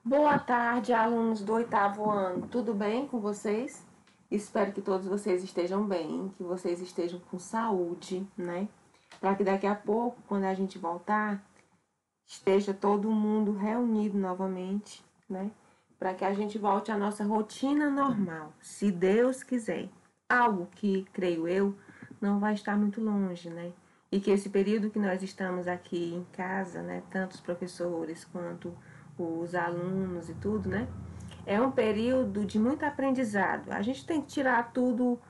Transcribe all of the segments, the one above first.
Boa tarde, alunos do oitavo ano. Tudo bem com vocês? Espero que todos vocês estejam bem, que vocês estejam com saúde, né? Para que daqui a pouco, quando a gente voltar, esteja todo mundo reunido novamente, né? Para que a gente volte à nossa rotina normal, se Deus quiser. Algo que, creio eu, não vai estar muito longe, né? E que esse período que nós estamos aqui em casa, né, tanto os professores quanto os alunos e tudo, né, é um período de muito aprendizado. A gente tem que tirar tudo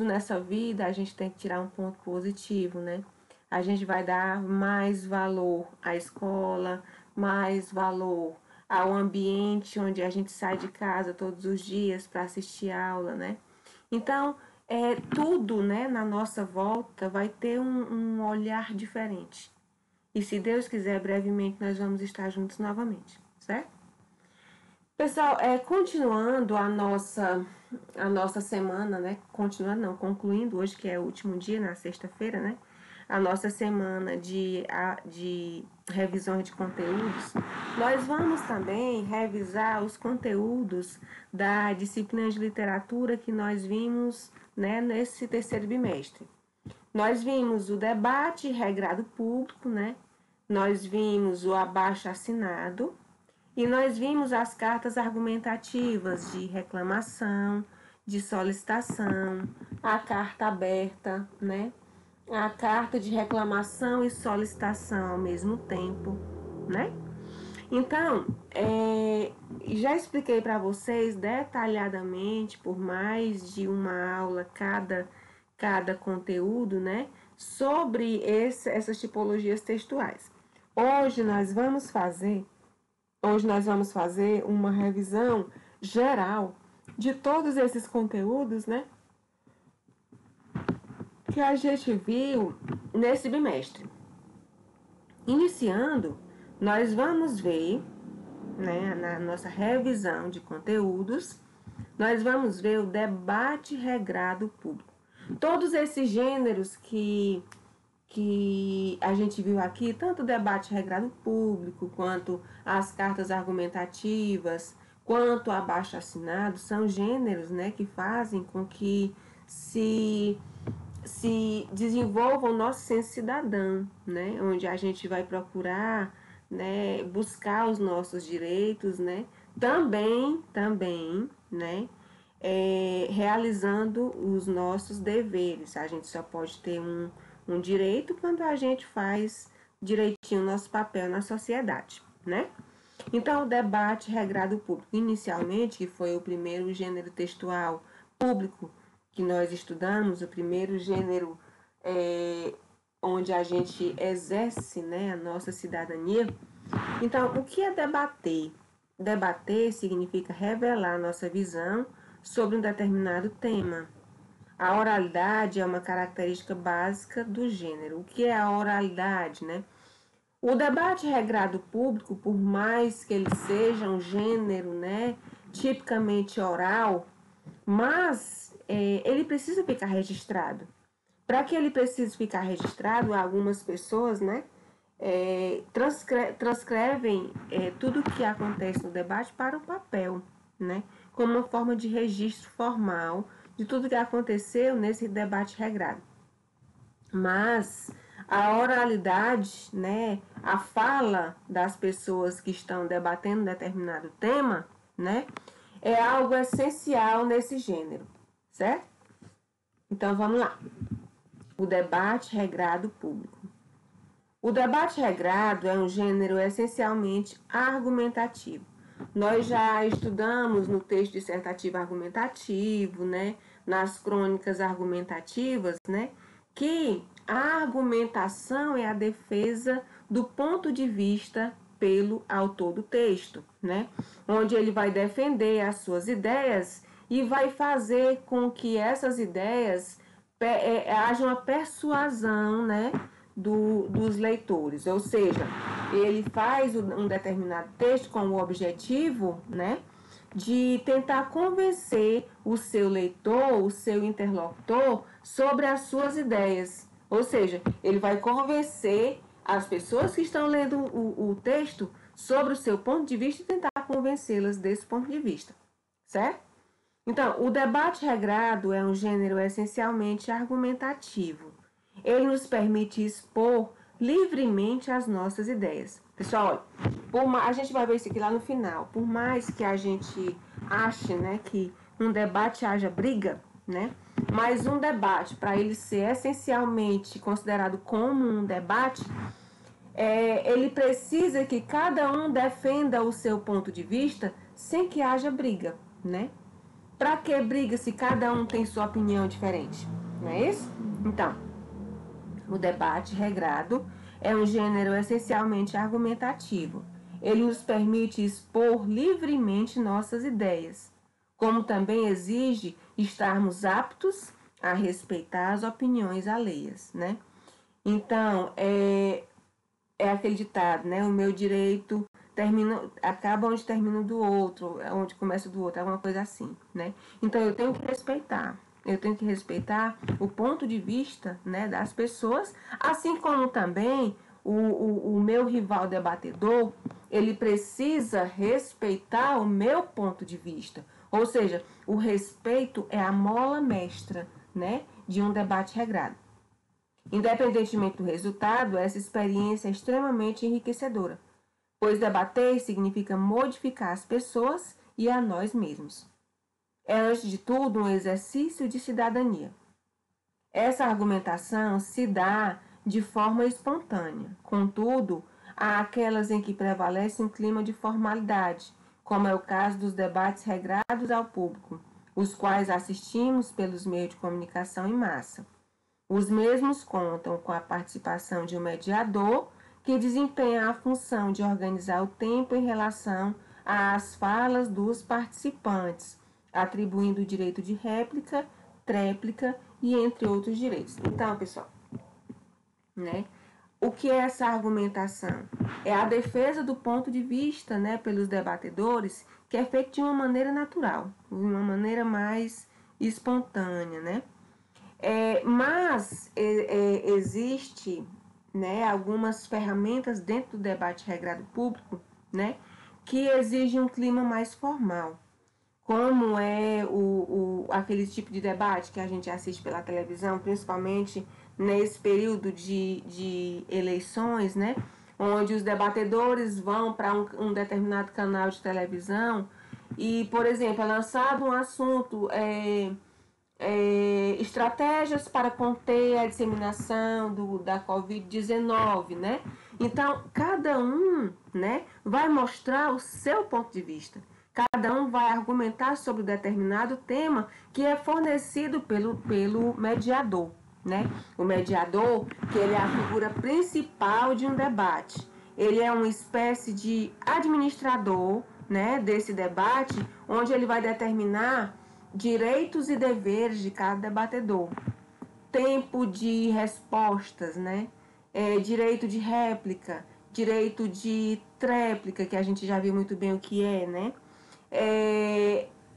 nessa vida, a gente tem que tirar um ponto positivo, né? A gente vai dar mais valor à escola, mais valor ao ambiente onde a gente sai de casa todos os dias para assistir aula, né? Então, tudo, né, na nossa volta vai ter um olhar diferente. E se Deus quiser, brevemente nós vamos estar juntos novamente, certo? Pessoal, continuando a nossa semana, né? Continuando, não, concluindo hoje, que é o último dia, na sexta-feira, né? A nossa semana de revisões de conteúdos, nós vamos também revisar os conteúdos da disciplina de literatura que nós vimos, né, nesse terceiro bimestre. Nós vimos o debate regrado público, né? Nós vimos o abaixo-assinado e nós vimos as cartas argumentativas de reclamação, de solicitação, a carta aberta, né? A carta de reclamação e solicitação ao mesmo tempo, né? Então, já expliquei para vocês detalhadamente, por mais de uma aula cada conteúdo, né? Sobre essas tipologias textuais. Hoje nós vamos fazer uma revisão geral de todos esses conteúdos, né? Que a gente viu nesse bimestre. Iniciando, nós vamos ver, né, na nossa revisão de conteúdos, nós vamos ver o debate regrado público. Todos esses gêneros que a gente viu aqui, tanto o debate regrado público, quanto as cartas argumentativas, quanto o abaixo-assinado, são gêneros, né, que fazem com que se desenvolva o nosso senso cidadão, né, onde a gente vai procurar, né, buscar os nossos direitos, né, também, né, realizando os nossos deveres. A gente só pode ter um direito quando a gente faz direitinho o nosso papel na sociedade, né? Então, o debate regrado público, inicialmente, que foi o primeiro gênero textual público que nós estudamos, o primeiro gênero onde a gente exerce, né, a nossa cidadania. Então, o que é debater? Debater significa revelar nossa visão sobre um determinado tema. A oralidade é uma característica básica do gênero. O que é a oralidade, né? O debate regrado público, por mais que ele seja um gênero, né, tipicamente oral, mas ele precisa ficar registrado. Para que ele precise ficar registrado, algumas pessoas, né, transcrevem tudo o que acontece no debate para o papel, né, como uma forma de registro formal de tudo que aconteceu nesse debate regrado. Mas a oralidade, né, a fala das pessoas que estão debatendo determinado tema, né, é algo essencial nesse gênero, certo? Então vamos lá. O debate regrado público. O debate regrado é um gênero essencialmente argumentativo. Nós já estudamos no texto dissertativo argumentativo, né, nas crônicas argumentativas, né, que a argumentação é a defesa do ponto de vista pelo autor do texto, né, onde ele vai defender as suas ideias e vai fazer com que essas ideias haja uma persuasão, né, dos leitores, ou seja, ele faz um determinado texto com o objetivo, né, de tentar convencer o seu leitor, o seu interlocutor, sobre as suas ideias. Ou seja, ele vai convencer as pessoas que estão lendo o texto sobre o seu ponto de vista e tentar convencê-las desse ponto de vista, certo? Então, o debate regrado é um gênero essencialmente argumentativo. Ele nos permite expor livremente as nossas ideias. Pessoal, olha, a gente vai ver isso aqui lá no final. Por mais que a gente ache, né, que um debate haja briga, né, mas um debate, para ele ser essencialmente considerado como um debate, ele precisa que cada um defenda o seu ponto de vista sem que haja briga, né? Para que briga se cada um tem sua opinião diferente? Não é isso? Então, o debate regrado é um gênero essencialmente argumentativo. Ele nos permite expor livremente nossas ideias, como também exige estarmos aptos a respeitar as opiniões alheias, né? Então, é aquele ditado, né? O meu direito acaba onde termina o do outro, onde começa o do outro, alguma coisa assim, né? Então eu tenho que respeitar. Eu tenho que respeitar o ponto de vista, né, das pessoas, assim como também o meu rival debatedor, ele precisa respeitar o meu ponto de vista. Ou seja, o respeito é a mola mestra, né, de um debate regrado. Independentemente do resultado, essa experiência é extremamente enriquecedora, pois debater significa modificar as pessoas e a nós mesmos. É, antes de tudo, um exercício de cidadania. Essa argumentação se dá de forma espontânea, contudo, há aquelas em que prevalece um clima de formalidade, como é o caso dos debates regrados ao público, os quais assistimos pelos meios de comunicação em massa. Os mesmos contam com a participação de um mediador que desempenha a função de organizar o tempo em relação às falas dos participantes, atribuindo o direito de réplica, tréplica e entre outros direitos. Então, pessoal, né? O que é essa argumentação? É a defesa do ponto de vista, né, pelos debatedores, que é feita de uma maneira natural, de uma maneira mais espontânea, né? Mas existe, né, algumas ferramentas dentro do debate regrado público, né, que exigem um clima mais formal, como é aquele tipo de debate que a gente assiste pela televisão, principalmente nesse período de eleições, né, onde os debatedores vão para um determinado canal de televisão e, por exemplo, é lançado um assunto... estratégias para conter a disseminação da Covid-19, né? Então, cada um, né, vai mostrar o seu ponto de vista. Cada um vai argumentar sobre determinado tema que é fornecido pelo mediador, né? O mediador, que ele é a figura principal de um debate. Ele é uma espécie de administrador, né, desse debate, onde ele vai determinar direitos e deveres de cada debatedor, tempo de respostas, né? Direito de réplica, direito de tréplica, que a gente já viu muito bem o que é, né?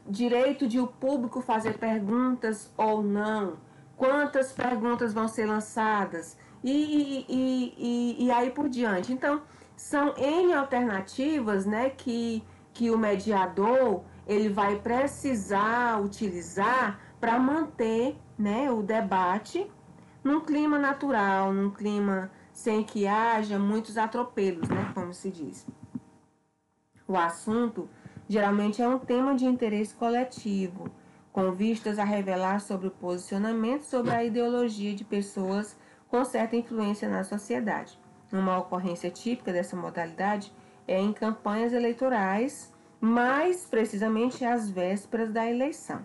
Direito de o público fazer perguntas ou não, quantas perguntas vão ser lançadas e aí por diante. Então, são N alternativas, né, que o mediador ele vai precisar utilizar para manter, né, o debate num clima natural, num clima sem que haja muitos atropelos, né, como se diz. O assunto geralmente é um tema de interesse coletivo, com vistas a revelar sobre o posicionamento sobre a ideologia de pessoas com certa influência na sociedade. Uma ocorrência típica dessa modalidade é em campanhas eleitorais, mais precisamente às vésperas da eleição.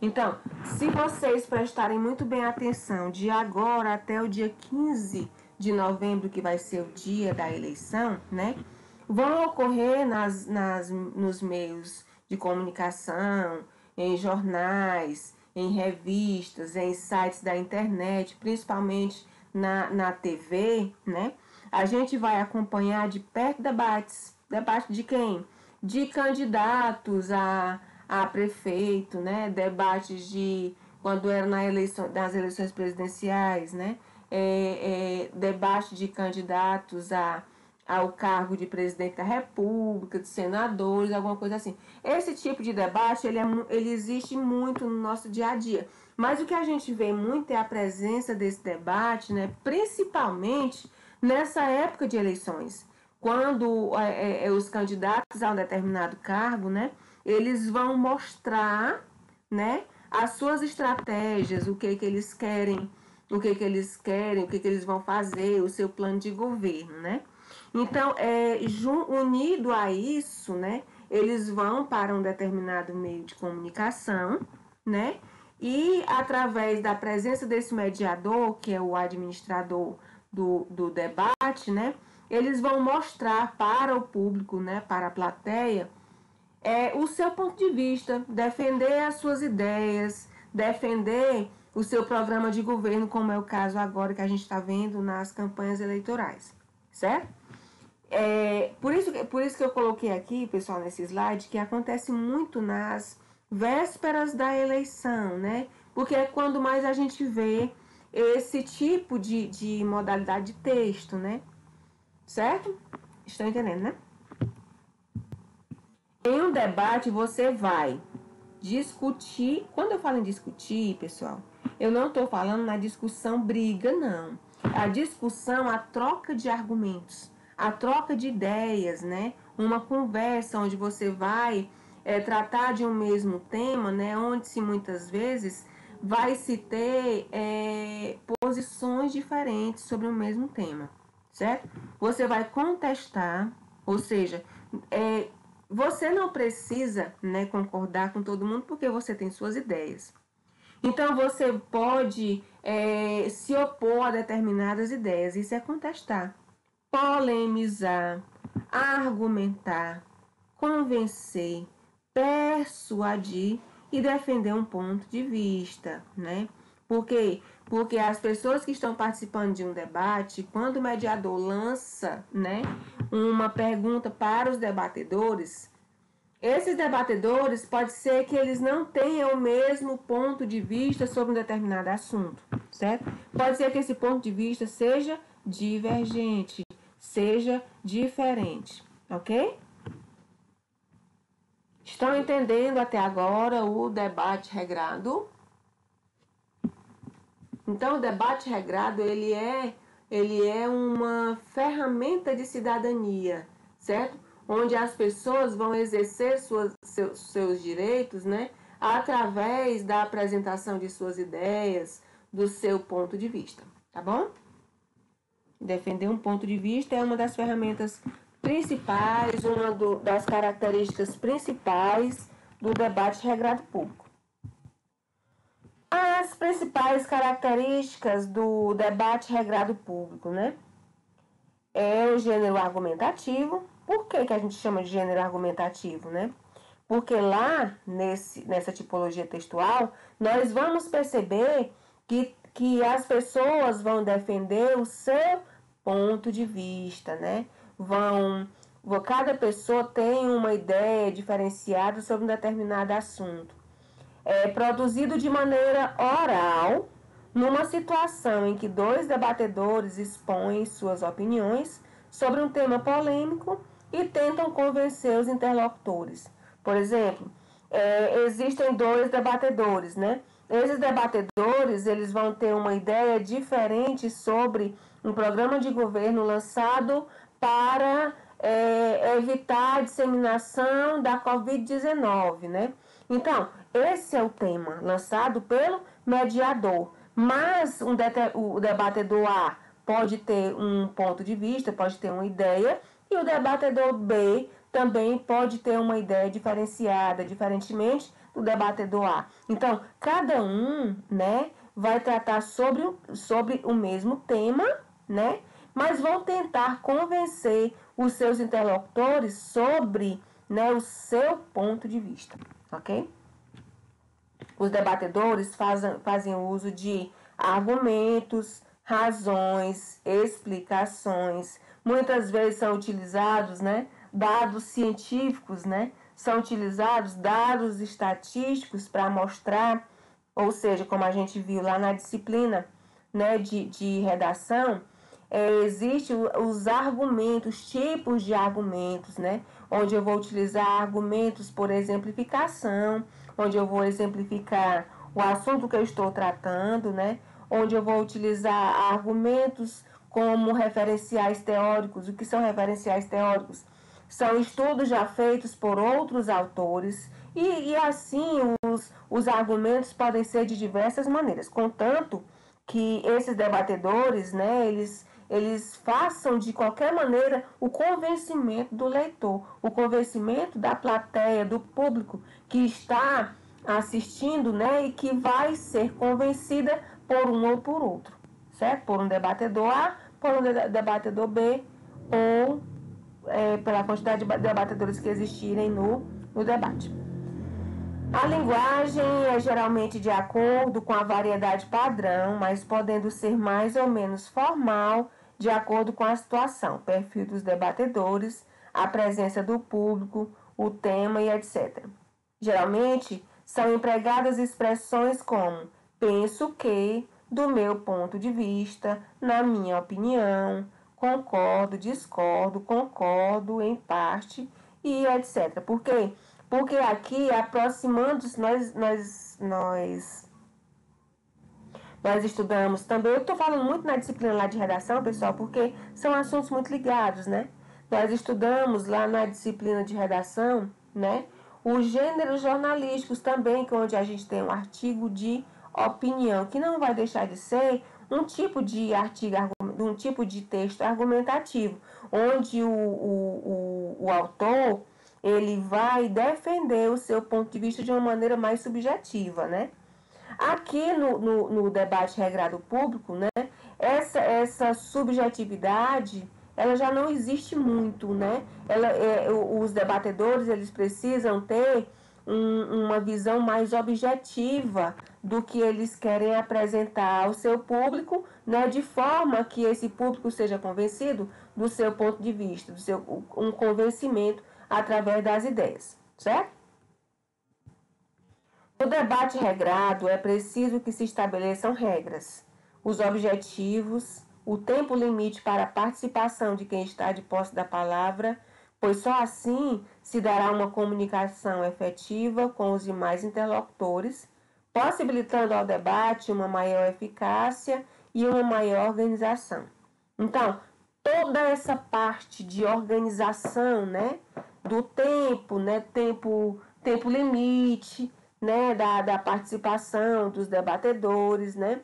Então, se vocês prestarem muito bem atenção de agora até o dia 15 de novembro, que vai ser o dia da eleição, né? Vão ocorrer nos meios de comunicação, em jornais, em revistas, em sites da internet, principalmente na TV, né? A gente vai acompanhar de perto debates. Debate de quem? De candidatos a prefeito, né? Debates de quando era nas eleições presidenciais, né? Debate de candidatos ao cargo de presidente da República, de senadores, alguma coisa assim. Esse tipo de debate, ele existe muito no nosso dia a dia. Mas o que a gente vê muito é a presença desse debate, né, principalmente nessa época de eleições, quando os candidatos a um determinado cargo, né, eles vão mostrar, né, as suas estratégias, o que eles querem, o que eles vão fazer, o seu plano de governo, né? Então, unido a isso, né, eles vão para um determinado meio de comunicação, né? E através da presença desse mediador, que é o administrador do debate, né? Eles vão mostrar para o público, né, para a plateia, o seu ponto de vista, defender as suas ideias, defender o seu programa de governo, como é o caso agora que a gente está vendo nas campanhas eleitorais, certo? Por isso que eu coloquei aqui, pessoal, nesse slide, que acontece muito nas vésperas da eleição, né? Porque é quando mais a gente vê esse tipo de modalidade de texto, né? Certo? Estão entendendo, né? Em um debate, você vai discutir. Quando eu falo em discutir, pessoal, eu não estou falando na discussão briga, não. A discussão, a troca de argumentos, a troca de ideias, né? Uma conversa onde você vai tratar de um mesmo tema, né? Onde se muitas vezes vai se ter posições diferentes sobre o mesmo tema, certo? Você vai contestar, ou seja, você não precisa, né, concordar com todo mundo porque você tem suas ideias. Então você pode se opor a determinadas ideias. Isso é contestar, polemizar, argumentar, convencer, persuadir e defender um ponto de vista, né? Por quê? Porque as pessoas que estão participando de um debate, quando o mediador lança, né, uma pergunta para os debatedores, esses debatedores pode ser que eles não tenham o mesmo ponto de vista sobre um determinado assunto, certo? Pode ser que esse ponto de vista seja divergente, seja diferente, ok? Estão entendendo até agora o debate regrado? Então, o debate regrado, ele é uma ferramenta de cidadania, certo? Onde as pessoas vão exercer seus direitos, né? Através da apresentação de suas ideias, do seu ponto de vista, tá bom? Defender um ponto de vista é uma das ferramentas principais, das características principais do debate regrado público. As principais características do debate regrado público, né? É o gênero argumentativo. Por que a gente chama de gênero argumentativo, né? Porque lá, nessa tipologia textual, nós vamos perceber que as pessoas vão defender o seu ponto de vista, né? Cada pessoa tem uma ideia diferenciada sobre um determinado assunto. Produzido de maneira oral, numa situação em que dois debatedores expõem suas opiniões sobre um tema polêmico e tentam convencer os interlocutores. Por exemplo, existem dois debatedores, né? Esses debatedores, eles vão ter uma ideia diferente sobre um programa de governo lançado para evitar a disseminação da Covid-19, né? Então, esse é o tema lançado pelo mediador. Mas o debatedor A pode ter um ponto de vista, pode ter uma ideia, e o debatedor B também pode ter uma ideia diferenciada, diferentemente do debatedor A. Então, cada um, né, vai tratar sobre o mesmo tema, né, mas vão tentar convencer os seus interlocutores sobre, né, o seu ponto de vista, ok? Os debatedores fazem uso de argumentos, razões, explicações. Muitas vezes são utilizados, né, dados científicos, né? São utilizados dados estatísticos para mostrar, ou seja, como a gente viu lá na disciplina, né, de redação, Existem os argumentos, tipos de argumentos, né? Onde eu vou utilizar argumentos por exemplificação, onde eu vou exemplificar o assunto que eu estou tratando, né? Onde eu vou utilizar argumentos como referenciais teóricos. O que são referenciais teóricos? São estudos já feitos por outros autores e assim os argumentos podem ser de diversas maneiras, contanto que esses debatedores, né, eles façam de qualquer maneira o convencimento do leitor, o convencimento da plateia, do público que está assistindo, né, e que vai ser convencida por um ou por outro, certo? Por um debatedor A, por um debatedor B, ou pela quantidade de debatedores que existirem no debate. A linguagem é geralmente de acordo com a variedade padrão, mas podendo ser mais ou menos formal de acordo com a situação, perfil dos debatedores, a presença do público, o tema e etc. Geralmente são empregadas expressões como penso que, do meu ponto de vista, na minha opinião, concordo, discordo, concordo em parte e etc. Por quê? Porque aqui, aproximando-se, nós estudamos também. Eu estou falando muito na disciplina lá de redação, pessoal, porque são assuntos muito ligados, né? Nós estudamos lá na disciplina de redação, né? Os gêneros jornalísticos também, que é onde a gente tem um artigo de opinião, que não vai deixar de ser um tipo de artigo, um tipo de texto argumentativo, onde o autor ele vai defender o seu ponto de vista de uma maneira mais subjetiva, né? Aqui no debate regrado público, né, essa subjetividade, ela já não existe muito, né? Os debatedores, eles precisam ter uma visão mais objetiva do que eles querem apresentar ao seu público, né, de forma que esse público seja convencido do seu ponto de vista, um convencimento através das ideias, certo? No debate regrado, é preciso que se estabeleçam regras, os objetivos, o tempo limite para a participação de quem está de posse da palavra, pois só assim se dará uma comunicação efetiva com os demais interlocutores, possibilitando ao debate uma maior eficácia e uma maior organização. Então, toda essa parte de organização, né, do tempo, né, tempo limite, né, da participação dos debatedores, né,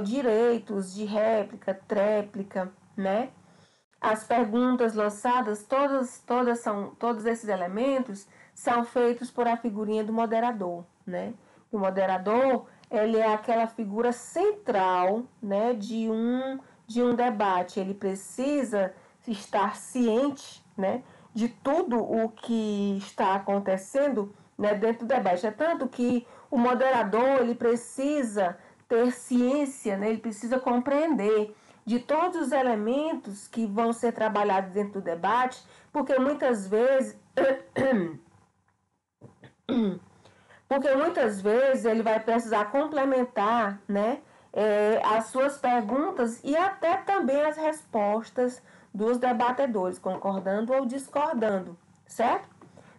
direitos de réplica, tréplica, né, as perguntas lançadas, todos esses elementos são feitos por a figurinha do moderador, né? O moderador, ele é aquela figura central, né, de um debate. Ele precisa estar ciente, né, de tudo o que está acontecendo, né, dentro do debate. É tanto que o moderador, ele precisa ter ciência, né, ele precisa compreender de todos os elementos que vão ser trabalhados dentro do debate, porque muitas vezes ele vai precisar complementar, né, as suas perguntas e até também as respostas dos debatedores, concordando ou discordando, certo?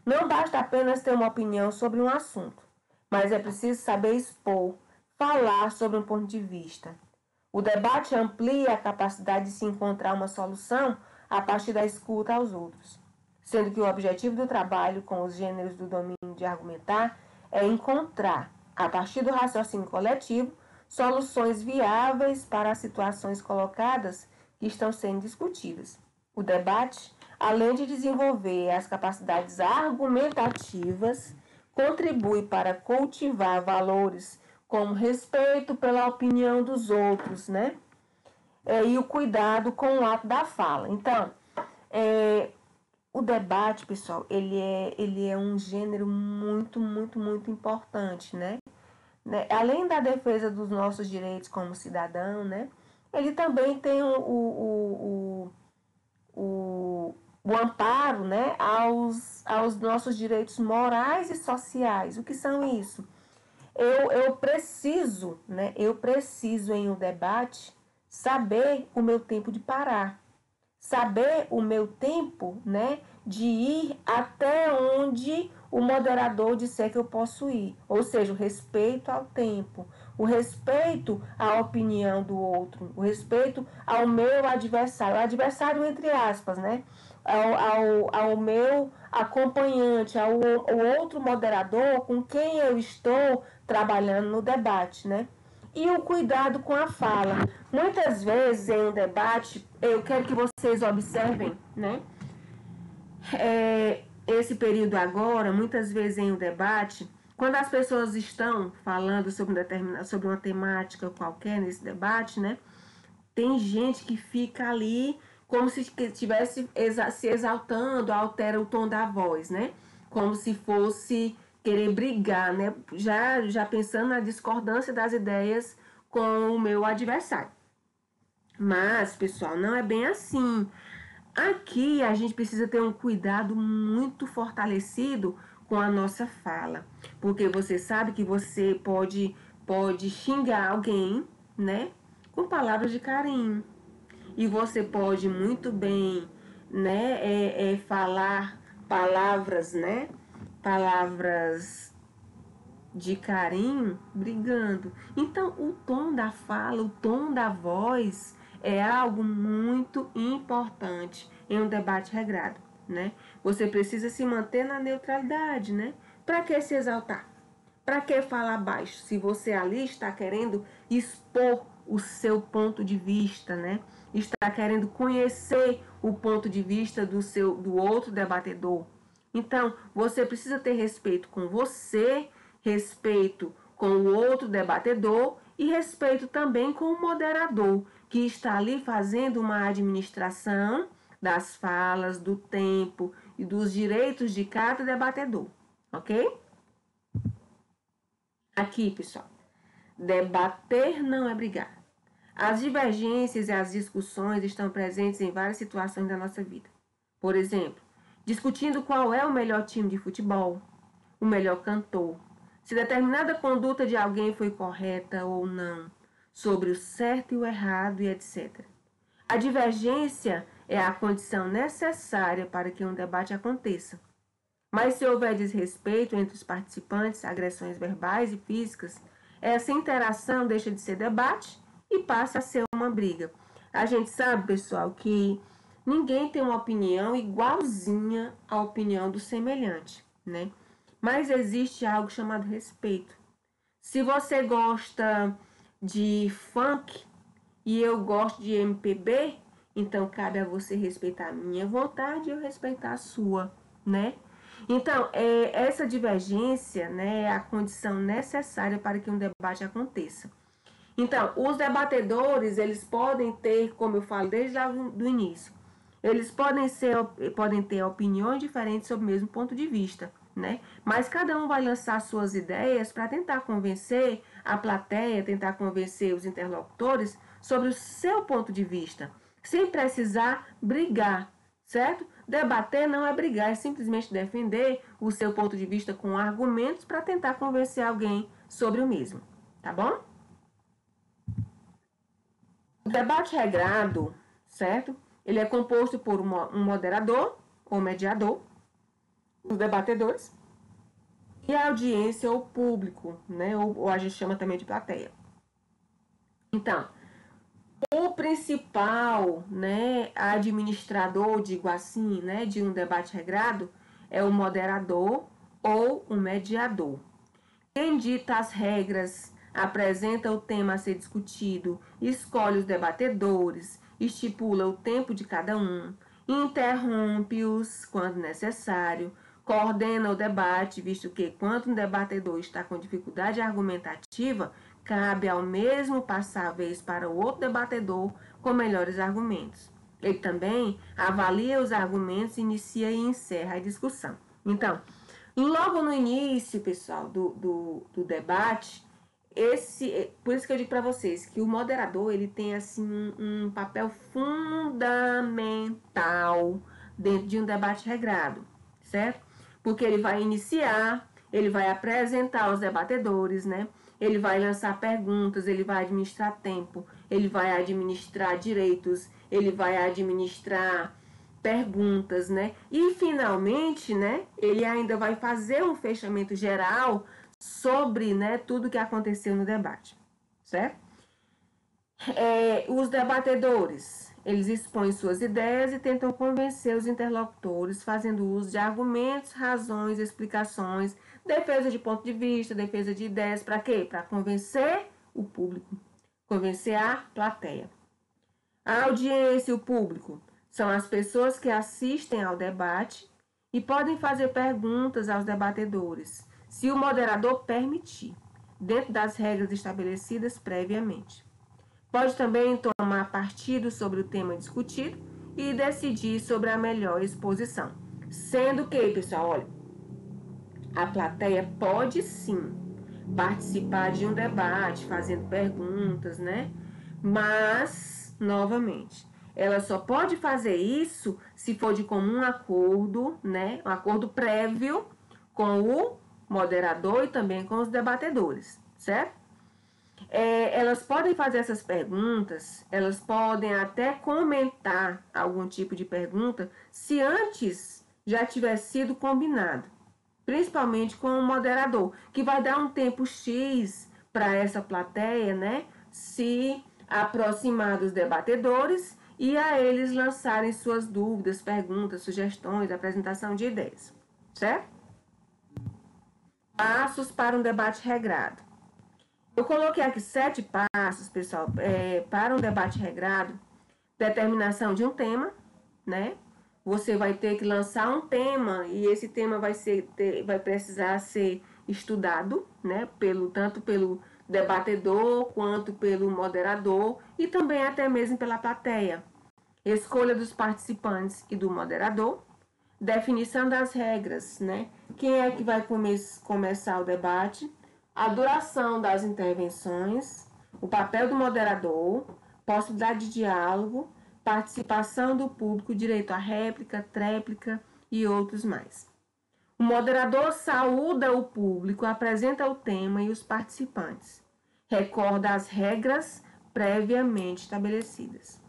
Não basta apenas ter uma opinião sobre um assunto, mas é preciso saber expor, falar sobre um ponto de vista. O debate amplia a capacidade de se encontrar uma solução a partir da escuta aos outros, sendo que o objetivo do trabalho com os gêneros do domínio de argumentar é encontrar, a partir do raciocínio coletivo, soluções viáveis para as situações colocadas que estão sendo discutidas. O debate, além de desenvolver as capacidades argumentativas, contribui para cultivar valores como respeito pela opinião dos outros, né? E o cuidado com o ato da fala. Então, o debate, pessoal, ele é um gênero muito, muito, muito importante, né? Além da defesa dos nossos direitos como cidadão, né? Ele também tem o amparo, né, aos nossos direitos morais e sociais. O que são isso? Eu preciso, né, eu preciso em um debate saber o meu tempo de parar, saber o meu tempo, né, de ir até onde o moderador disser que eu posso ir, ou seja, o respeito ao tempo, o respeito à opinião do outro, o respeito ao meu adversário entre aspas, né, ao meu acompanhante, ao outro moderador com quem eu estou trabalhando no debate, né? E o cuidado com a fala. Muitas vezes em um debate, eu quero que vocês observem, né? Esse período agora, muitas vezes em um debate, quando as pessoas estão falando sobre uma temática qualquer nesse debate, né? Tem gente que fica ali como se estivesse se exaltando, altera o tom da voz, né? Como se fosse querer brigar, né? Já pensando na discordância das ideias com o meu adversário. Mas, pessoal, não é bem assim. Aqui a gente precisa ter um cuidado muito fortalecido com a nossa fala, porque você sabe que você pode xingar alguém, né, com palavras de carinho, e você pode muito bem, né, falar palavras, né, palavras de carinho brigando. Então, o tom da fala, o tom da voz é algo muito importante em um debate regrado, né? Você precisa se manter na neutralidade, né? Para que se exaltar? Para que falar baixo? Se você ali está querendo expor o seu ponto de vista, né? Está querendo conhecer o ponto de vista do outro debatedor. Então, você precisa ter respeito com você, respeito com o outro debatedor e respeito também com o moderador, que está ali fazendo uma administração das falas, do tempo e dos direitos de cada debatedor, ok? Aqui, pessoal, debater não é brigar. As divergências e as discussões estão presentes em várias situações da nossa vida. Por exemplo, discutindo qual é o melhor time de futebol, o melhor cantor, se determinada conduta de alguém foi correta ou não, sobre o certo e o errado e etc. A divergência é a condição necessária para que um debate aconteça. Mas se houver desrespeito entre os participantes, agressões verbais e físicas, essa interação deixa de ser debate e passa a ser uma briga. A gente sabe, pessoal, que ninguém tem uma opinião igualzinha à opinião do semelhante, né? Mas existe algo chamado respeito. Se você gosta de funk e eu gosto de MPB, então cabe a você respeitar a minha vontade e eu respeitar a sua, né? Então, essa divergência, né, é a condição necessária para que um debate aconteça. Então, os debatedores, eles podem ter, como eu falo desde lá do início, eles podem ter opiniões diferentes sobre o mesmo ponto de vista, né? Mas cada um vai lançar suas ideias para tentar convencer a plateia, tentar convencer os interlocutores sobre o seu ponto de vista, sem precisar brigar, certo? Debater não é brigar, é simplesmente defender o seu ponto de vista com argumentos para tentar convencer alguém sobre o mesmo, tá bom? O debate regrado, certo? Ele é composto por um moderador ou mediador, os debatedores, e a audiência ou público, né? Ou a gente chama também de plateia. Então, o principal, né, administrador, digo assim, né, de um debate regrado é o moderador ou o mediador. Quem dita as regras, apresenta o tema a ser discutido, escolhe os debatedores, estipula o tempo de cada um, interrompe-os quando necessário, coordena o debate, visto que, quando um debatedor está com dificuldade argumentativa, cabe ao mesmo passar a vez para o outro debatedor com melhores argumentos. Ele também avalia os argumentos, inicia e encerra a discussão. Então, logo no início, pessoal, do debate, por isso que eu digo para vocês que o moderador ele tem assim um papel fundamental dentro de um debate regrado, certo? Porque ele vai iniciar, ele vai apresentar os debatedores, né? Ele vai lançar perguntas, ele vai administrar tempo, ele vai administrar direitos, ele vai administrar perguntas, né? E finalmente, né, ele ainda vai fazer um fechamento geral sobre, né, tudo que aconteceu no debate, certo? Os debatedores, eles expõem suas ideias e tentam convencer os interlocutores, fazendo uso de argumentos, razões, explicações, defesa de ponto de vista, defesa de ideias, para quê? Para convencer o público, convencer a plateia. A audiência e o público são as pessoas que assistem ao debate e podem fazer perguntas aos debatedores, se o moderador permitir, dentro das regras estabelecidas previamente. Pode também tomar partido sobre o tema discutido e decidir sobre a melhor exposição. Sendo que, pessoal, olha, a plateia pode sim participar de um debate, fazendo perguntas, né? Mas, novamente, ela só pode fazer isso se for de comum acordo, né? Um acordo prévio com o moderador e também com os debatedores, certo? Elas podem fazer essas perguntas, elas podem até comentar algum tipo de pergunta se antes já tiver sido combinado, principalmente com o moderador, que vai dar um tempo X para essa plateia, né, se aproximar dos debatedores e a eles lançarem suas dúvidas, perguntas, sugestões, apresentação de ideias, certo? Passos para um debate regrado. Eu coloquei aqui 7 passos, pessoal, para um debate regrado. Determinação de um tema, né? Você vai ter que lançar um tema e esse tema vai precisar ser estudado, né? Tanto pelo debatedor quanto pelo moderador e também até mesmo pela plateia. Escolha dos participantes e do moderador. Definição das regras, né? Quem é que vai começar o debate? A duração das intervenções, o papel do moderador, possibilidade de diálogo, participação do público, direito à réplica, tréplica e outros mais. O moderador saúda o público, apresenta o tema e os participantes. Recorda as regras previamente estabelecidas.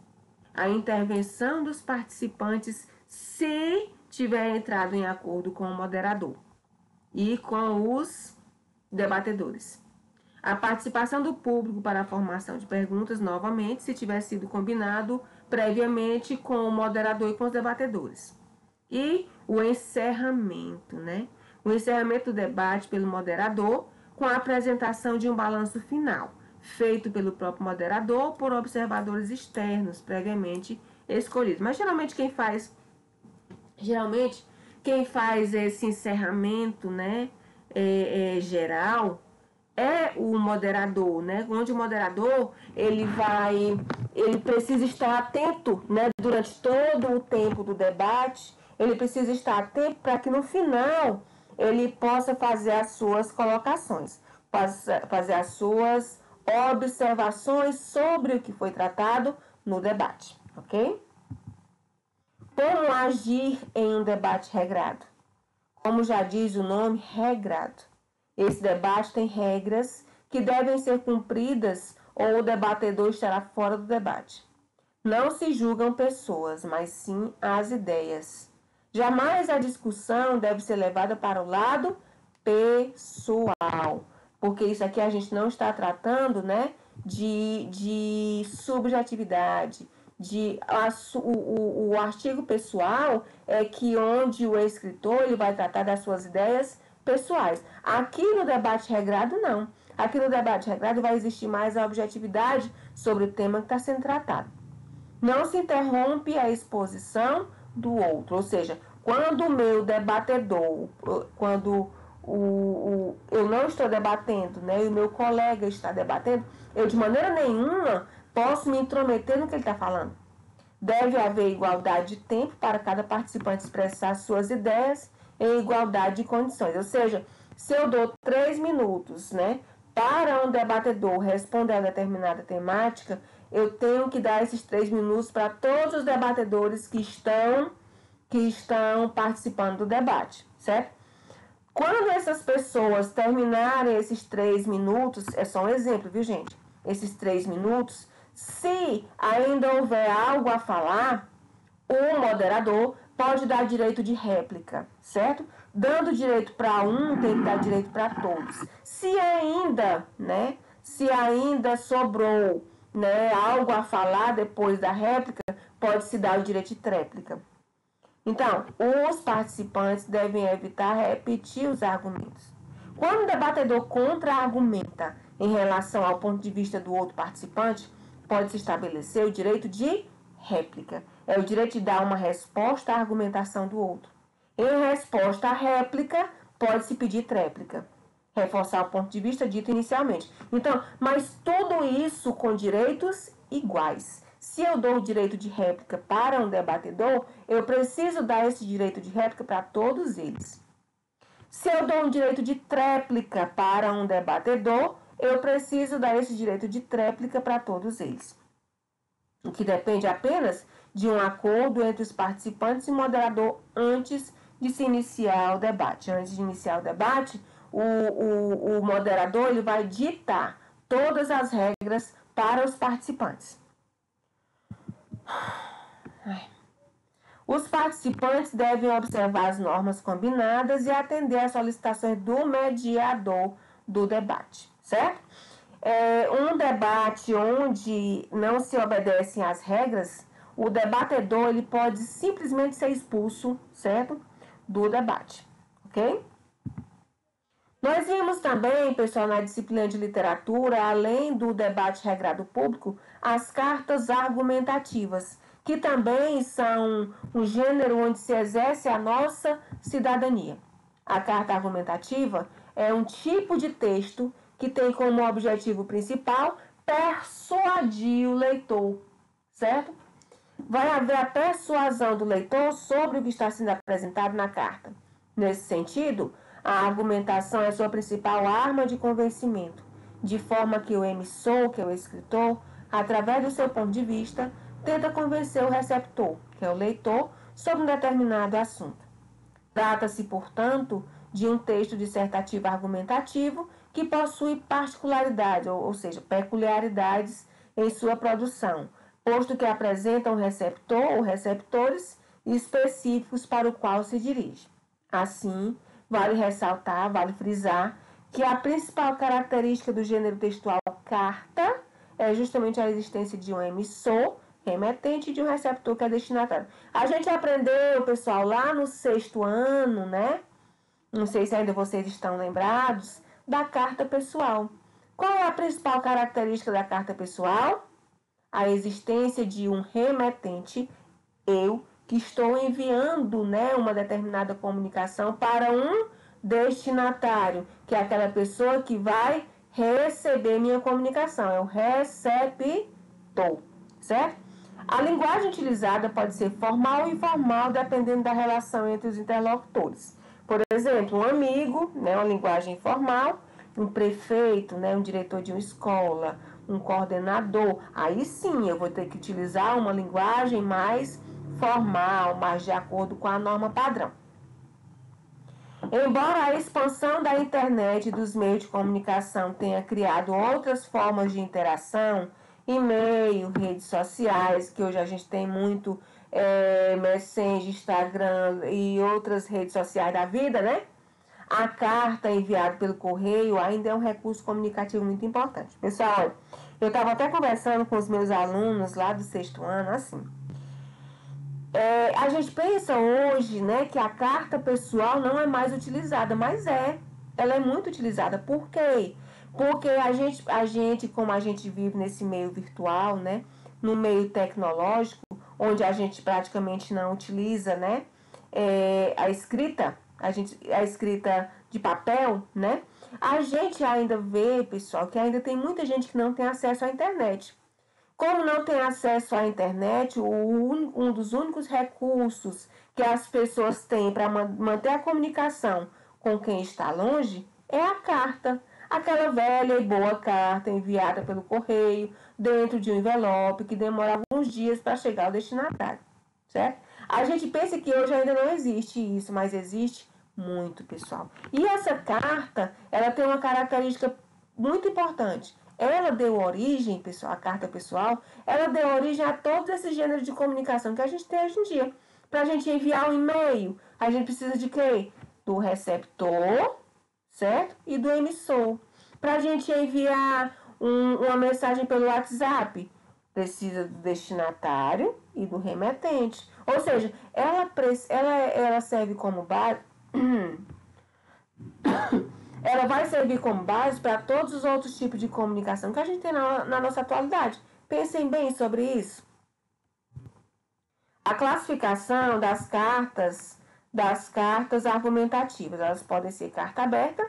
A intervenção dos participantes, se tiver entrado em acordo com o moderador e com os debatedores. A participação do público para a formação de perguntas, novamente, se tiver sido combinado previamente com o moderador e com os debatedores. E o encerramento, né? O encerramento do debate pelo moderador com a apresentação de um balanço final, feito pelo próprio moderador ou por observadores externos previamente escolhidos. Mas geralmente quem faz esse encerramento, né, geral é o moderador, né? Onde o moderador ele precisa estar atento, né? Durante todo o tempo do debate, ele precisa estar atento para que no final ele possa fazer as suas colocações, fazer as suas observações sobre o que foi tratado no debate, ok? Como agir em um debate regrado? Como já diz o nome, regrado. Esse debate tem regras que devem ser cumpridas ou o debatedor estará fora do debate. Não se julgam pessoas, mas sim as ideias. Jamais a discussão deve ser levada para o lado pessoal, porque isso aqui a gente não está tratando, né, de subjetividade, o artigo pessoal é que onde o escritor ele vai tratar das suas ideias pessoais. Aqui no debate regrado, não. Aqui no debate regrado vai existir mais a objetividade sobre o tema que está sendo tratado. Não se interrompe a exposição do outro, ou seja, quando o meu debatedor, quando eu não estou debatendo, né, e o meu colega está debatendo, eu de maneira nenhuma posso me intrometer no que ele está falando. Deve haver igualdade de tempo para cada participante expressar suas ideias em igualdade de condições. Ou seja, se eu dou 3 minutos, né, para um debatedor responder a determinada temática, eu tenho que dar esses 3 minutos para todos os debatedores que estão participando do debate, certo? Quando essas pessoas terminarem esses 3 minutos, é só um exemplo, viu, gente? Esses 3 minutos, se ainda houver algo a falar, o moderador pode dar direito de réplica, certo? Dando direito para um, tem que dar direito para todos. Se ainda sobrou, né, algo a falar depois da réplica, pode-se dar o direito de tréplica. Então, os participantes devem evitar repetir os argumentos. Quando o debatedor contra-argumenta em relação ao ponto de vista do outro participante, pode-se estabelecer o direito de réplica. É o direito de dar uma resposta à argumentação do outro. Em resposta à réplica, pode-se pedir tréplica. Reforçar o ponto de vista dito inicialmente. Então, mas tudo isso com direitos iguais. Se eu dou o direito de réplica para um debatedor, eu preciso dar esse direito de réplica para todos eles. Se eu dou um direito de tréplica para um debatedor, eu preciso dar esse direito de tréplica para todos eles. O que depende apenas de um acordo entre os participantes e o moderador antes de se iniciar o debate. Antes de iniciar o debate, o moderador ele vai ditar todas as regras para os participantes. Os participantes devem observar as normas combinadas e atender às solicitações do mediador do debate, certo? Um debate onde não se obedecem às regras, o debatedor ele pode simplesmente ser expulso, certo? Do debate, ok? Nós vimos também, pessoal, na disciplina de literatura, além do debate regrado público, as cartas argumentativas, que também são um gênero onde se exerce a nossa cidadania. A carta argumentativa é um tipo de texto que tem como objetivo principal persuadir o leitor, certo? Vai haver a persuasão do leitor sobre o que está sendo apresentado na carta. Nesse sentido, a argumentação é sua principal arma de convencimento, de forma que o emissor, que é o escritor, através do seu ponto de vista, tenta convencer o receptor, que é o leitor, sobre um determinado assunto. Trata-se, portanto, de um texto dissertativo argumentativo que possui particularidades, ou seja, peculiaridades em sua produção, posto que apresenta um receptor ou receptores específicos para o qual se dirige. Assim, vale ressaltar, vale frisar, que a principal característica do gênero textual carta é justamente a existência de um emissor, remetente, e de um receptor, que é destinatário. A gente aprendeu, pessoal, lá no 6º ano, né? Não sei se ainda vocês estão lembrados, da carta pessoal. Qual é a principal característica da carta pessoal? A existência de um remetente, eu, que estou enviando, né, uma determinada comunicação para um destinatário, que é aquela pessoa que vai receber minha comunicação, é o receptor, certo? A linguagem utilizada pode ser formal ou informal, dependendo da relação entre os interlocutores. Por exemplo, um amigo, né, uma linguagem informal, um prefeito, né, um diretor de uma escola, um coordenador. Aí sim, eu vou ter que utilizar uma linguagem mais formal, mais de acordo com a norma padrão. Embora a expansão da internet e dos meios de comunicação tenha criado outras formas de interação, e-mail, redes sociais, que hoje a gente tem muito Messenger, Instagram e outras redes sociais da vida, né? A carta enviada pelo correio ainda é um recurso comunicativo muito importante. Pessoal, eu estava até conversando com os meus alunos lá do 6º ano, assim. A gente pensa hoje, né, que a carta pessoal não é mais utilizada, mas ela é muito utilizada. Por quê? Porque a gente, como a gente vive nesse meio virtual, né, no meio tecnológico, onde a gente praticamente não utiliza, né, a escrita de papel, né, a gente ainda vê, pessoal, que ainda tem muita gente que não tem acesso à internet. Como não tem acesso à internet, um dos únicos recursos que as pessoas têm para manter a comunicação com quem está longe é a carta. Aquela velha e boa carta enviada pelo correio, dentro de um envelope, que demora alguns dias para chegar ao destinatário, certo? A gente pensa que hoje ainda não existe isso, mas existe muito, pessoal. E essa carta, ela tem uma característica muito importante. Ela deu origem, pessoal, a carta pessoal, ela deu origem a todos esses gêneros de comunicação que a gente tem hoje em dia. Para a gente enviar um e-mail, a gente precisa de quê? Do receptor, certo? E do emissor. Para a gente enviar uma mensagem pelo WhatsApp, precisa do destinatário e do remetente. Ou seja, ela serve como base. Ela vai servir como base para todos os outros tipos de comunicação que a gente tem na nossa atualidade. Pensem bem sobre isso. A classificação das cartas argumentativas. Elas podem ser carta aberta,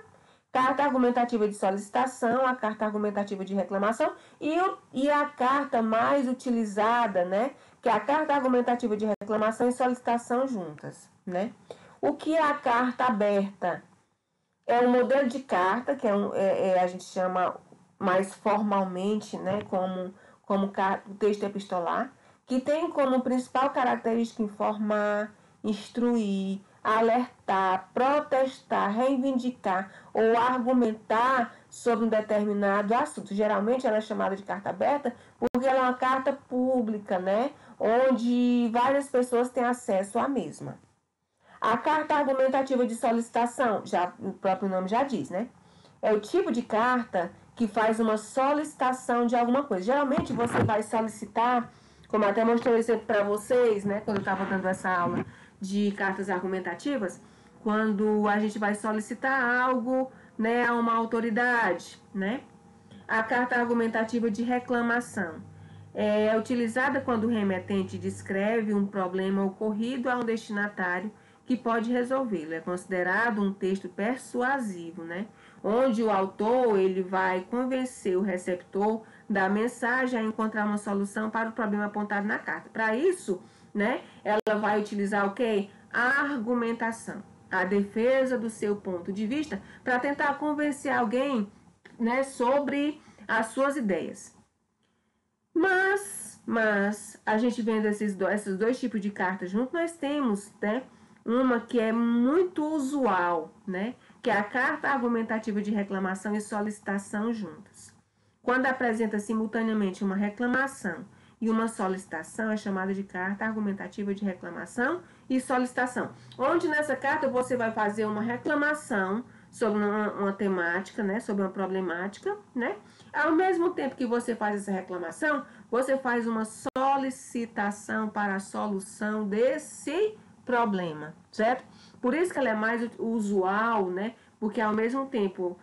carta argumentativa de solicitação, a carta argumentativa de reclamação e a carta mais utilizada, né? Que é a carta argumentativa de reclamação e solicitação juntas, né? O que é a carta aberta? É um modelo de carta, que a gente chama mais formalmente, né, como texto epistolar, que tem como principal característica informar, instruir, alertar, protestar, reivindicar ou argumentar sobre um determinado assunto. Geralmente ela é chamada de carta aberta porque ela é uma carta pública, né, onde várias pessoas têm acesso à mesma. A carta argumentativa de solicitação, já o próprio nome já diz, né? É o tipo de carta que faz uma solicitação de alguma coisa. Geralmente você vai solicitar, como eu até mostrei um exemplo para vocês, né? Quando eu estava dando essa aula de cartas argumentativas, quando a gente vai solicitar algo, né, a uma autoridade, né? A carta argumentativa de reclamação é utilizada quando o remetente descreve um problema ocorrido a um destinatário que pode resolvê-lo. É considerado um texto persuasivo, né? Onde o autor ele vai convencer o receptor da mensagem a encontrar uma solução para o problema apontado na carta. Para isso, né, ela vai utilizar o quê? A argumentação, a defesa do seu ponto de vista, para tentar convencer alguém, né, sobre as suas ideias. Mas a gente vendo esses dois tipos de cartas juntos, nós temos, né, uma que é muito usual, né, que é a carta argumentativa de reclamação e solicitação juntas. Quando apresenta simultaneamente uma reclamação e uma solicitação, é chamada de carta argumentativa de reclamação e solicitação. Onde nessa carta você vai fazer uma reclamação sobre uma temática, né, sobre uma problemática, né? Ao mesmo tempo que você faz essa reclamação, você faz uma solicitação para a solução desse problema, certo? Por isso que ela é mais usual, né? Porque ao mesmo tempo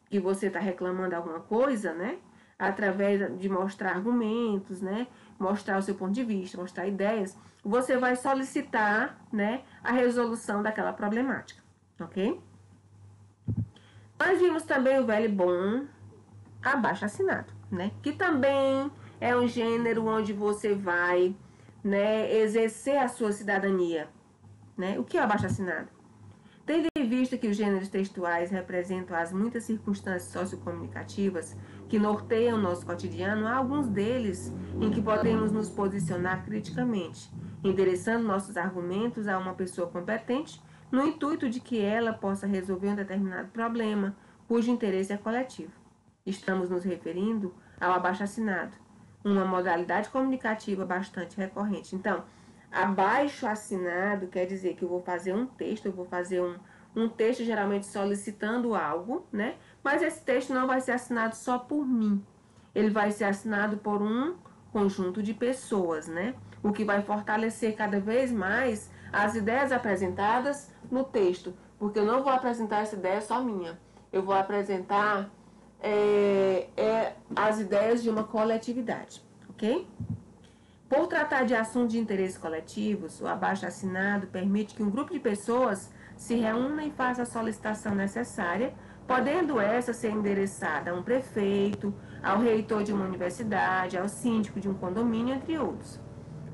que você está reclamando alguma coisa, né? Através de mostrar argumentos, né? Mostrar o seu ponto de vista, mostrar ideias, você vai solicitar, né, a resolução daquela problemática, ok? Nós vimos também o velho e bom abaixo-assinado, né? Que também é um gênero onde você vai, né, exercer a sua cidadania, né? O que é abaixo-assinado? Tendo em vista que os gêneros textuais representam as muitas circunstâncias sociocomunicativas que norteiam o nosso cotidiano, há alguns deles em que podemos nos posicionar criticamente, endereçando nossos argumentos a uma pessoa competente, no intuito de que ela possa resolver um determinado problema, cujo interesse é coletivo. Estamos nos referindo ao abaixo-assinado, uma modalidade comunicativa bastante recorrente. Então, abaixo-assinado quer dizer que eu vou fazer um texto, eu vou fazer um texto geralmente solicitando algo, né? Mas esse texto não vai ser assinado só por mim. Ele vai ser assinado por um conjunto de pessoas, né? O que vai fortalecer cada vez mais as ideias apresentadas no texto. Porque eu não vou apresentar essa ideia só minha. Eu vou apresentar as ideias de uma coletividade, ok? Por tratar de assuntos de interesse coletivos, o abaixo-assinado permite que um grupo de pessoas se reúna e faça a solicitação necessária, podendo essa ser endereçada a um prefeito, ao reitor de uma universidade, ao síndico de um condomínio, entre outros.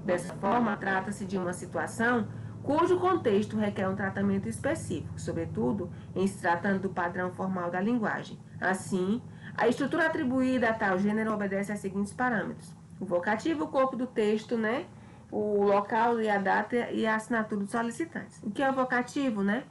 Dessa forma, trata-se de uma situação cujo contexto requer um tratamento específico, sobretudo em se tratando do padrão formal da linguagem. Assim, a estrutura atribuída a tal gênero obedece aos seguintes parâmetros: o vocativo, o corpo do texto, né? O local e a data e a assinatura dos solicitantes. O que é o vocativo, né?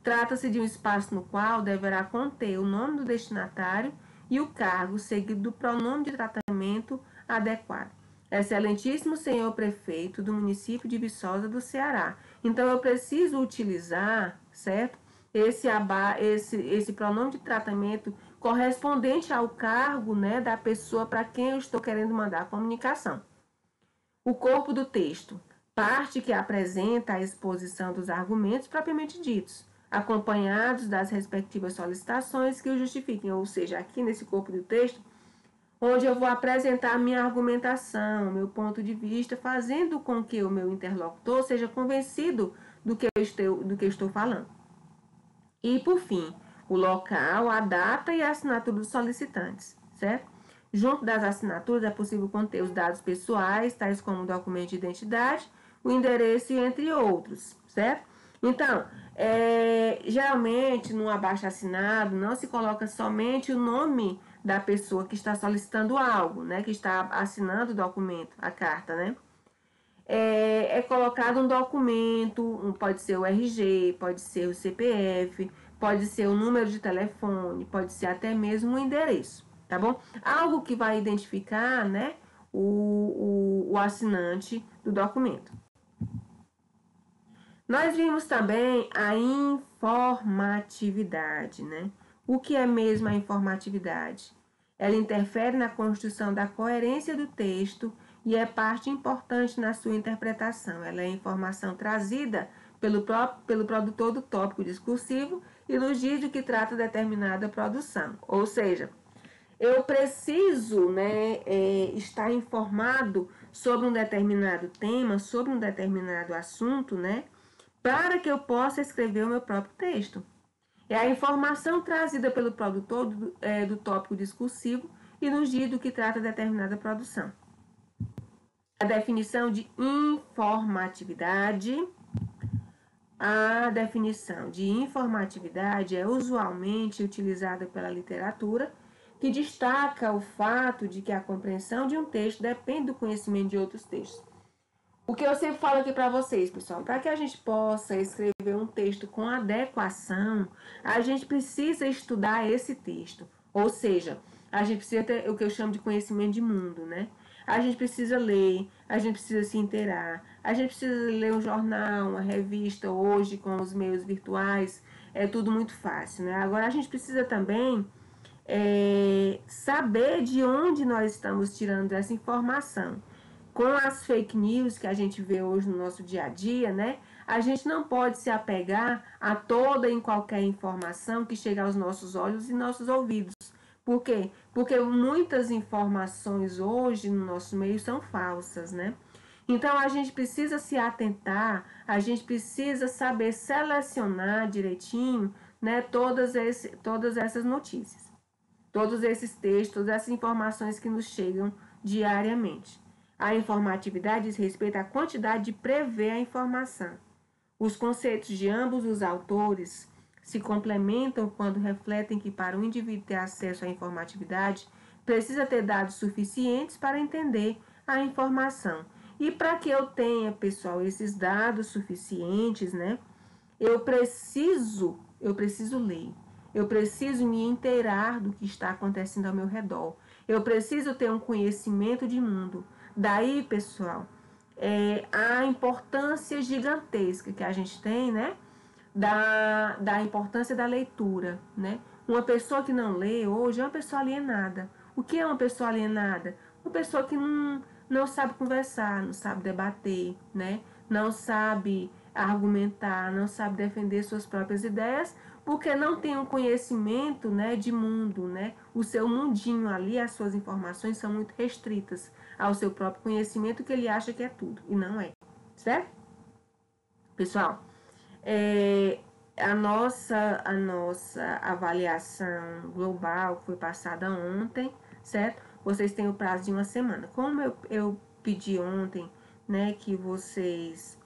Trata-se de um espaço no qual deverá conter o nome do destinatário e o cargo, seguido do pronome de tratamento adequado. Excelentíssimo senhor prefeito do município de Viçosa do Ceará. Então, eu preciso utilizar, certo? Esse pronome de tratamento correspondente ao cargo, né, da pessoa para quem eu estou querendo mandar a comunicação. O corpo do texto, parte que apresenta a exposição dos argumentos propriamente ditos, acompanhados das respectivas solicitações que o justifiquem, ou seja, aqui nesse corpo do texto, onde eu vou apresentar minha argumentação, meu ponto de vista, fazendo com que o meu interlocutor seja convencido do que eu estou falando. E, por fim, o local, a data e a assinatura dos solicitantes, certo? Junto das assinaturas é possível conter os dados pessoais, tais como o documento de identidade, o endereço, entre outros, certo? Então, geralmente no abaixo-assinado não se coloca somente o nome da pessoa que está solicitando algo, né? Que está assinando o documento, a carta, né? É colocado um documento, pode ser o RG, pode ser o CPF, pode ser o número de telefone, pode ser até mesmo o endereço, tá bom? Algo que vai identificar, né, o assinante do documento. Nós vimos também a informatividade, né? O que é mesmo a informatividade? Ela interfere na construção da coerência do texto e é parte importante na sua interpretação. Ela é informação trazida pelo produtor do tópico discursivo e nos diz de que trata determinada produção. Ou seja, eu preciso, né, estar informado sobre um determinado tema, sobre um determinado assunto, né, para que eu possa escrever o meu próprio texto. É a informação trazida pelo produtor do tópico discursivo e nos diz do que trata determinada produção. A definição de informatividade. A definição de informatividade é usualmente utilizada pela literatura, que destaca o fato de que a compreensão de um texto depende do conhecimento de outros textos. O que eu sempre falo aqui para vocês, pessoal, para que a gente possa escrever um texto com adequação, a gente precisa estudar esse texto. Ou seja, a gente precisa ter o que eu chamo de conhecimento de mundo, né? A gente precisa ler, a gente precisa se inteirar, a gente precisa ler um jornal, uma revista. Hoje, com os meios virtuais, é tudo muito fácil, né? Agora, a gente precisa também saber de onde nós estamos tirando essa informação. Com as fake news que a gente vê hoje no nosso dia a dia, né? A gente não pode se apegar a toda e qualquer informação que chega aos nossos olhos e nossos ouvidos. Por quê? Porque muitas informações hoje no nosso meio são falsas, né? Então a gente precisa se atentar, a gente precisa saber selecionar direitinho, né, todas essas notícias, todos esses textos, todas essas informações que nos chegam diariamente. A informatividade diz respeito à quantidade de prever a informação. Os conceitos de ambos os autores se complementam quando refletem que para o indivíduo ter acesso à informatividade, precisa ter dados suficientes para entender a informação. E para que eu tenha, pessoal, esses dados suficientes, né? Eu preciso ler. Eu preciso me inteirar do que está acontecendo ao meu redor. Eu preciso ter um conhecimento de mundo. Daí, pessoal, a importância gigantesca que a gente tem, né? Da importância da leitura, né? Uma pessoa que não lê hoje é uma pessoa alienada. O que é uma pessoa alienada? Uma pessoa que não sabe conversar, não sabe debater, né? Não sabe argumentar, não sabe defender suas próprias ideias, porque não tem um conhecimento, né, de mundo, né? O seu mundinho ali, as suas informações são muito restritas ao seu próprio conhecimento, que ele acha que é tudo, e não é, certo? Pessoal, a nossa avaliação global que foi passada ontem, certo? Vocês têm o prazo de uma semana. Como eu pedi ontem, né, que vocês,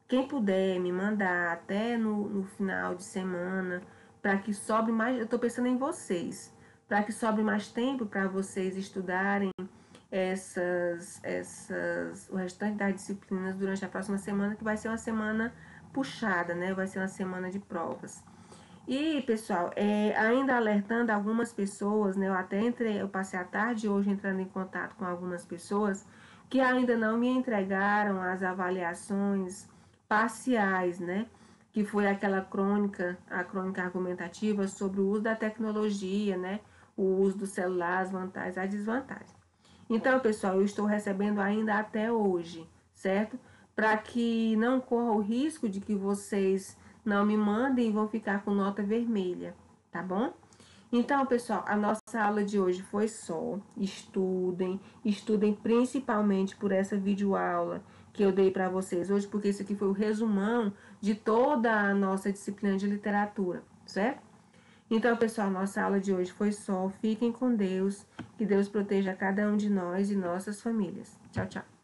quem puder me mandar até no final de semana, para que sobre mais, eu estou pensando em vocês, para que sobre mais tempo para vocês estudarem o restante das disciplinas durante a próxima semana, que vai ser uma semana puxada, né? Vai ser uma semana de provas. E, pessoal, ainda alertando algumas pessoas, né? Eu passei a tarde hoje entrando em contato com algumas pessoas que ainda não me entregaram as avaliações parciais, né? Que foi aquela a crônica argumentativa sobre o uso da tecnologia, né? O uso do celular, as vantagens e as desvantagens. Então, pessoal, eu estou recebendo ainda até hoje, certo? Para que não corra o risco de que vocês não me mandem e vão ficar com nota vermelha, tá bom? Então, pessoal, a nossa aula de hoje foi só. Estudem principalmente por essa videoaula que eu dei para vocês hoje, porque isso aqui foi o resumão de toda a nossa disciplina de literatura, certo? Então, pessoal, nossa aula de hoje foi só. Fiquem com Deus. Que Deus proteja cada um de nós e nossas famílias. Tchau, tchau.